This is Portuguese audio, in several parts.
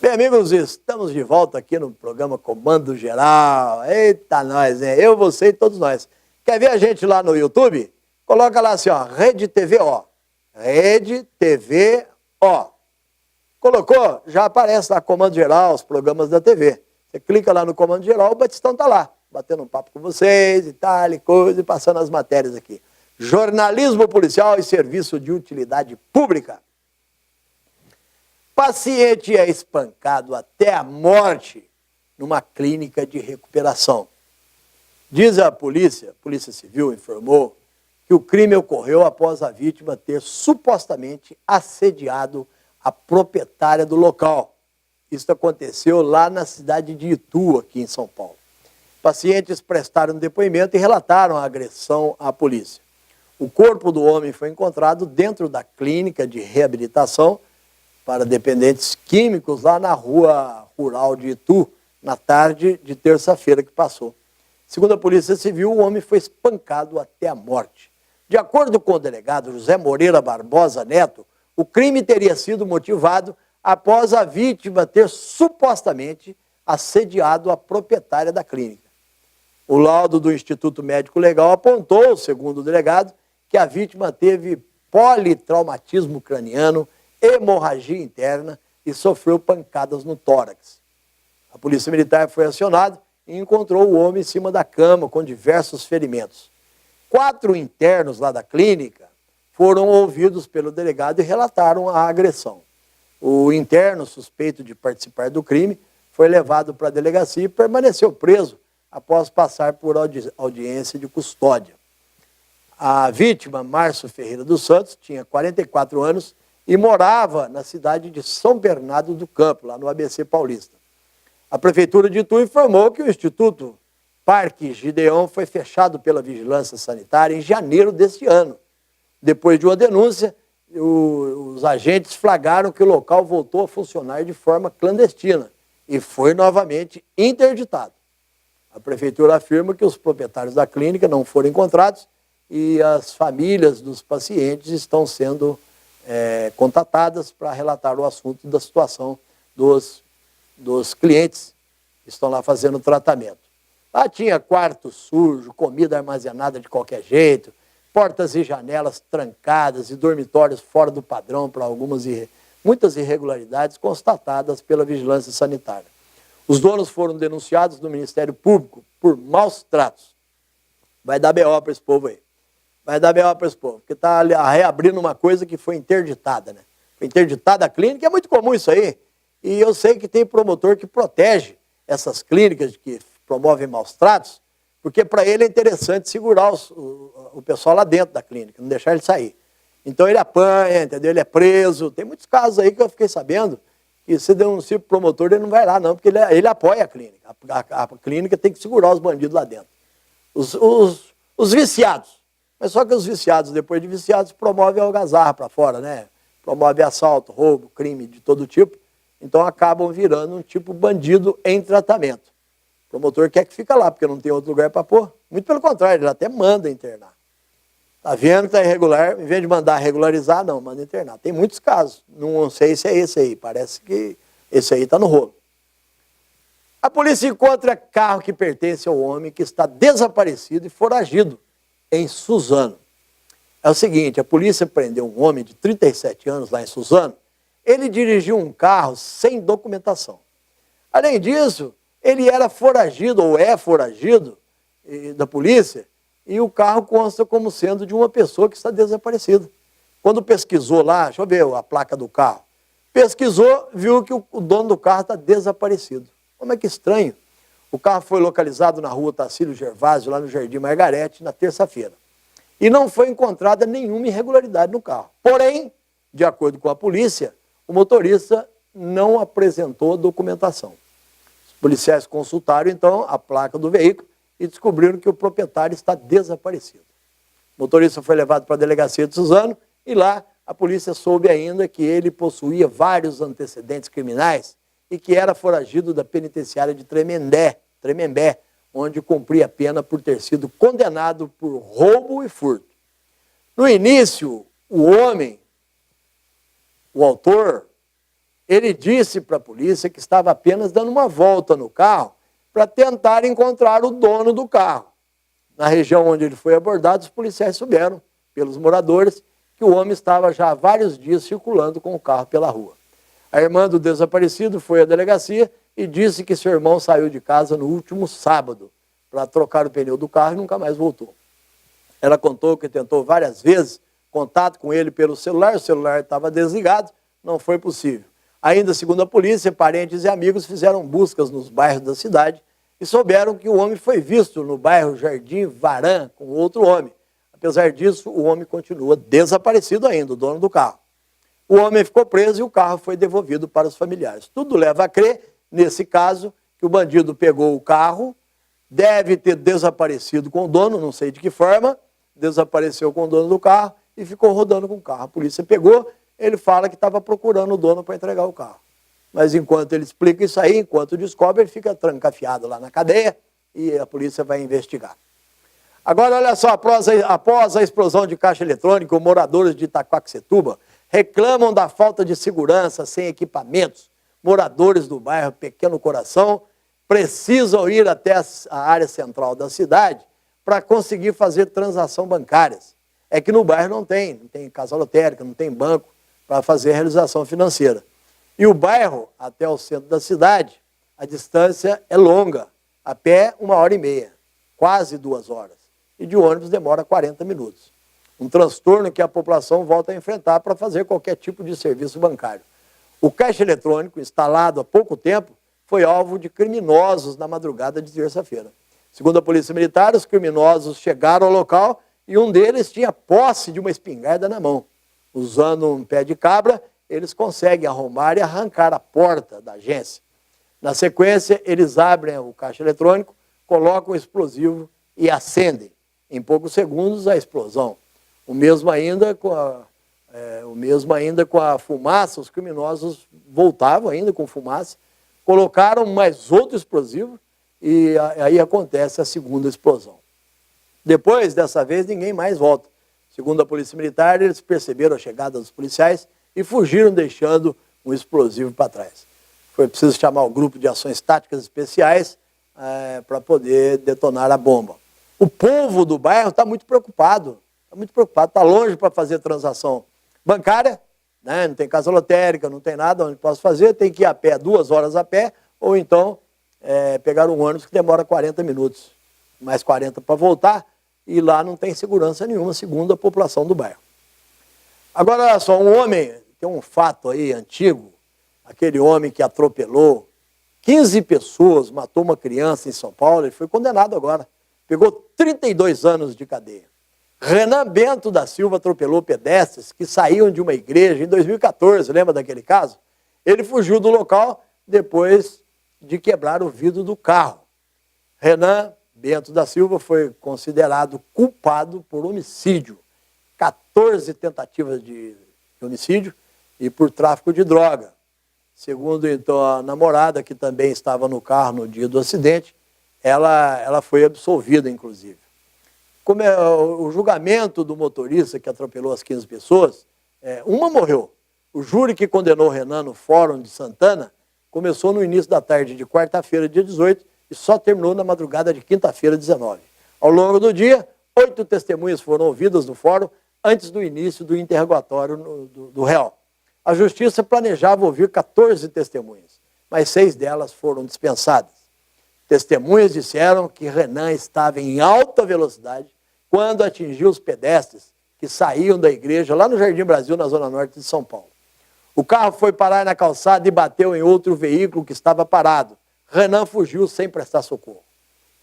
Bem, amigos, estamos de volta aqui no programa Comando Geral. Eita, nós, hein? Eu, você e todos nós. Quer ver a gente lá no YouTube? Coloca lá assim, ó, Rede TV O. Rede TV O. Colocou? Já aparece lá Comando Geral, os programas da TV. Você clica lá no Comando Geral, o Batistão tá lá, batendo um papo com vocês e tal, e coisa, e passando as matérias aqui. Jornalismo policial e serviço de utilidade pública. Paciente é espancado até a morte numa clínica de recuperação. Diz a Polícia Civil informou que o crime ocorreu após a vítima ter supostamente assediado a proprietária do local. Isso aconteceu lá na cidade de Itu, aqui em São Paulo. Pacientes prestaram depoimento e relataram a agressão à polícia. O corpo do homem foi encontrado dentro da clínica de reabilitação para dependentes químicos lá na rua rural de Itu, na tarde de terça-feira que passou. Segundo a Polícia Civil, o homem foi espancado até a morte. De acordo com o delegado José Moreira Barbosa Neto, o crime teria sido motivado após a vítima ter supostamente assediado a proprietária da clínica. O laudo do Instituto Médico Legal apontou, segundo o delegado, que a vítima teve politraumatismo craniano, hemorragia interna e sofreu pancadas no tórax. A Polícia Militar foi acionada e encontrou o homem em cima da cama com diversos ferimentos. 4 internos lá da clínica foram ouvidos pelo delegado e relataram a agressão. O interno, suspeito de participar do crime, foi levado para a delegacia e permaneceu preso após passar por audiência de custódia. A vítima, Márcio Ferreira dos Santos, tinha 44 anos e morava na cidade de São Bernardo do Campo, lá no ABC Paulista. A Prefeitura de Itu informou que o Instituto Parque Gideon foi fechado pela Vigilância Sanitária em janeiro deste ano. Depois de uma denúncia, os agentes flagraram que o local voltou a funcionar de forma clandestina e foi novamente interditado. A Prefeitura afirma que os proprietários da clínica não foram encontrados e as famílias dos pacientes estão sendo contatadas para relatar o assunto da situação dos clientes que estão lá fazendo tratamento. Lá tinha quarto sujo, comida armazenada de qualquer jeito, portas e janelas trancadas e dormitórios fora do padrão para muitas irregularidades constatadas pela Vigilância Sanitária. Os donos foram denunciados no Ministério Público por maus tratos. Vai dar BO para esse povo aí. Vai dar BO para esse povo, porque está reabrindo uma coisa que foi interditada, né? Foi interditada a clínica, é muito comum isso aí. E eu sei que tem promotor que protege essas clínicas que promovem maus tratos, porque para ele é interessante segurar o pessoal lá dentro da clínica, não deixar ele sair. Então ele apanha, entendeu? Ele é preso. Tem muitos casos aí que eu fiquei sabendo que se denuncia para o promotor, ele não vai lá não, porque ele apoia a clínica. A clínica tem que segurar os bandidos lá dentro. Os viciados. Mas só que os viciados, depois de viciados, promovem algazarra para fora, né? Promove assalto, roubo, crime de todo tipo. Então acabam virando um tipo bandido em tratamento. O promotor quer que fica lá, porque não tem outro lugar para pôr. Muito pelo contrário, ele até manda internar. Está vendo que está irregular, em vez de mandar regularizar, não, manda internar. Tem muitos casos, não sei se é esse aí, parece que esse aí está no rolo. A polícia encontra carro que pertence ao homem que está desaparecido e foragido em Suzano. É o seguinte, a polícia prendeu um homem de 37 anos lá em Suzano. Ele dirigiu um carro sem documentação. Além disso, ele era foragido, ou é foragido, da polícia, e o carro consta como sendo de uma pessoa que está desaparecida. Quando pesquisou lá, deixa eu ver a placa do carro, pesquisou, viu que o dono do carro está desaparecido. Como é que estranho. O carro foi localizado na rua Tacílio Gervásio, lá no Jardim Margarete, na terça-feira. E não foi encontrada nenhuma irregularidade no carro. Porém, de acordo com a polícia, o motorista não apresentou documentação. Os policiais consultaram, então, a placa do veículo e descobriram que o proprietário está desaparecido. O motorista foi levado para a delegacia de Suzano e lá a polícia soube ainda que ele possuía vários antecedentes criminais e que era foragido da penitenciária de Tremembé, onde cumpria a pena por ter sido condenado por roubo e furto. No início, o homem, o autor, Ele disse para a polícia que estava apenas dando uma volta no carro para tentar encontrar o dono do carro. Na região onde ele foi abordado, os policiais souberam, pelos moradores, que o homem estava já há vários dias circulando com o carro pela rua. A irmã do desaparecido foi à delegacia e disse que seu irmão saiu de casa no último sábado para trocar o pneu do carro e nunca mais voltou. Ela contou que tentou várias vezes contato com ele pelo celular, o celular estava desligado, não foi possível. Ainda segundo a polícia, parentes e amigos fizeram buscas nos bairros da cidade e souberam que o homem foi visto no bairro Jardim Varan com outro homem. Apesar disso, o homem continua desaparecido ainda, o dono do carro. O homem ficou preso e o carro foi devolvido para os familiares. Tudo leva a crer, nesse caso, que o bandido pegou o carro, deve ter desaparecido com o dono, não sei de que forma, desapareceu com o dono do carro e ficou rodando com o carro. A polícia pegou, ele fala que estava procurando o dono para entregar o carro. Mas enquanto ele explica isso aí, enquanto descobre, ele fica trancafiado lá na cadeia e a polícia vai investigar. Agora, olha só, após a explosão de caixa eletrônico, moradores de Itaquaquecetuba reclamam da falta de segurança sem equipamentos. Moradores do bairro Pequeno Coração precisam ir até a área central da cidade para conseguir fazer transações bancárias. É que no bairro não tem casa lotérica, não tem banco para fazer a realização financeira. E o bairro, até o centro da cidade, a distância é longa, a pé 1h30, quase 2 horas. E de ônibus demora 40 minutos. Um transtorno que a população volta a enfrentar para fazer qualquer tipo de serviço bancário. O caixa eletrônico, instalado há pouco tempo, foi alvo de criminosos na madrugada de terça-feira. Segundo a Polícia Militar, os criminosos chegaram ao local e um deles tinha posse de uma espingarda na mão. Usando um pé de cabra, eles conseguem arrombar e arrancar a porta da agência. Na sequência, eles abrem o caixa eletrônico, colocam o explosivo e acendem. Em poucos segundos, a explosão. O mesmo ainda com a fumaça, os criminosos voltavam ainda com fumaça, colocaram mais outro explosivo e aí acontece a segunda explosão. Depois, dessa vez, ninguém mais volta. Segundo a Polícia Militar, eles perceberam a chegada dos policiais e fugiram deixando um explosivo para trás. Foi preciso chamar o grupo de ações táticas especiais para poder detonar a bomba. O povo do bairro está muito preocupado, está longe para fazer transação bancária, né? Não tem casa lotérica, não tem nada onde possa fazer, tem que ir a pé, 2 horas a pé, ou então pegar um ônibus que demora 40 minutos, mais 40 para voltar, e lá não tem segurança nenhuma, segundo a população do bairro. Agora, olha só, um homem, tem um fato aí antigo, aquele homem que atropelou 15 pessoas, matou uma criança em São Paulo, ele foi condenado agora. Pegou 32 anos de cadeia. Renan Bento da Silva atropelou pedestres que saíam de uma igreja em 2014, lembra daquele caso? Ele fugiu do local depois de quebrar o vidro do carro. Renan Bento da Silva foi considerado culpado por homicídio, 14 tentativas de homicídio e por tráfico de droga. Segundo então a namorada, que também estava no carro no dia do acidente, ela foi absolvida, inclusive. Como o julgamento do motorista que atropelou as 15 pessoas, uma morreu. O júri que condenou Renan no Fórum de Santana começou no início da tarde de quarta-feira, dia 18, e só terminou na madrugada de quinta-feira, 19. Ao longo do dia, 8 testemunhas foram ouvidas no fórum antes do início do interrogatório do réu. A justiça planejava ouvir 14 testemunhas, mas 6 delas foram dispensadas. Testemunhas disseram que Renan estava em alta velocidade quando atingiu os pedestres que saíam da igreja lá no Jardim Brasil, na zona norte de São Paulo. O carro foi parar na calçada e bateu em outro veículo que estava parado. Renan fugiu sem prestar socorro.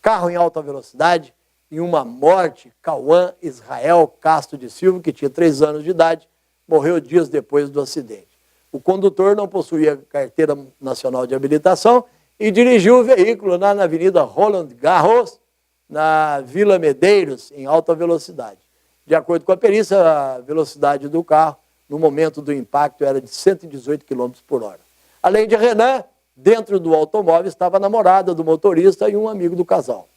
Carro em alta velocidade e uma morte. Cauã Israel Castro de Silva, que tinha 3 anos de idade, morreu dias depois do acidente. O condutor não possuía carteira nacional de habilitação e dirigiu o veículo lá na Avenida Roland Garros, na Vila Medeiros, em alta velocidade. De acordo com a perícia, a velocidade do carro no momento do impacto era de 118 km por hora. Além de Renan, dentro do automóvel estava a namorada do motorista e um amigo do casal.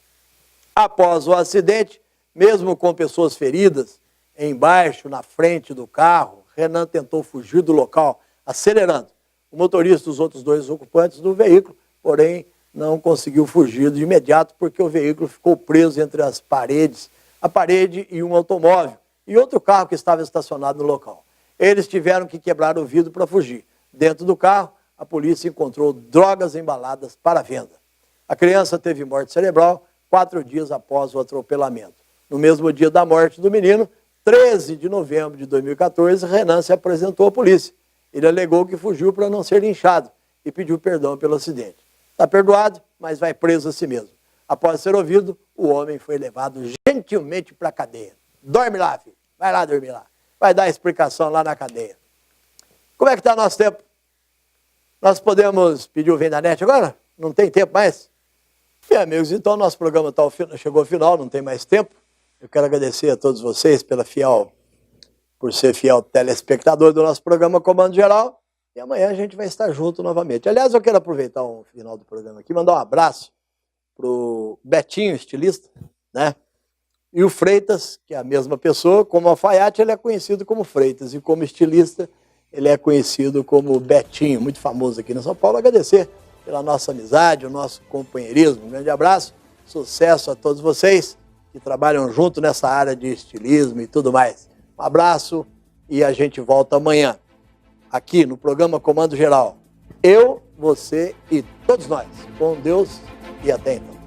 Após o acidente, mesmo com pessoas feridas embaixo, na frente do carro, Renan tentou fugir do local, acelerando. o motorista e os outros 2 ocupantes do veículo, porém não conseguiu fugir de imediato porque o veículo ficou preso entre as paredes, a parede e um automóvel e outro carro que estava estacionado no local. Eles tiveram que quebrar o vidro para fugir. Dentro do carro, a polícia encontrou drogas embaladas para venda. A criança teve morte cerebral 4 dias após o atropelamento. No mesmo dia da morte do menino, 13 de novembro de 2014, Renan se apresentou à polícia. Ele alegou que fugiu para não ser linchado e pediu perdão pelo acidente. Está perdoado, mas vai preso a si mesmo. Após ser ouvido, o homem foi levado gentilmente para a cadeia. Dorme lá, filho. Vai lá dormir lá. Vai dar explicação lá na cadeia. Como é que está nosso tempo? Nós podemos pedir o Vem da Net agora? Não tem tempo mais? Bem, amigos, então nosso programa chegou ao final, não tem mais tempo. Eu quero agradecer a todos vocês por ser fiel telespectador do nosso programa Comando Geral. E amanhã a gente vai estar junto novamente. Aliás, eu quero aproveitar o final do programa aqui, mandar um abraço para o Betinho, estilista, né? E o Freitas, que é a mesma pessoa, como alfaiate, ele é conhecido como Freitas. E como estilista, ele é conhecido como Betinho, muito famoso aqui em São Paulo. Agradecer pela nossa amizade, o nosso companheirismo. Um grande abraço, sucesso a todos vocês que trabalham junto nessa área de estilismo e tudo mais. Um abraço e a gente volta amanhã, aqui no programa Comando Geral. Eu, você e todos nós. Com Deus e até então.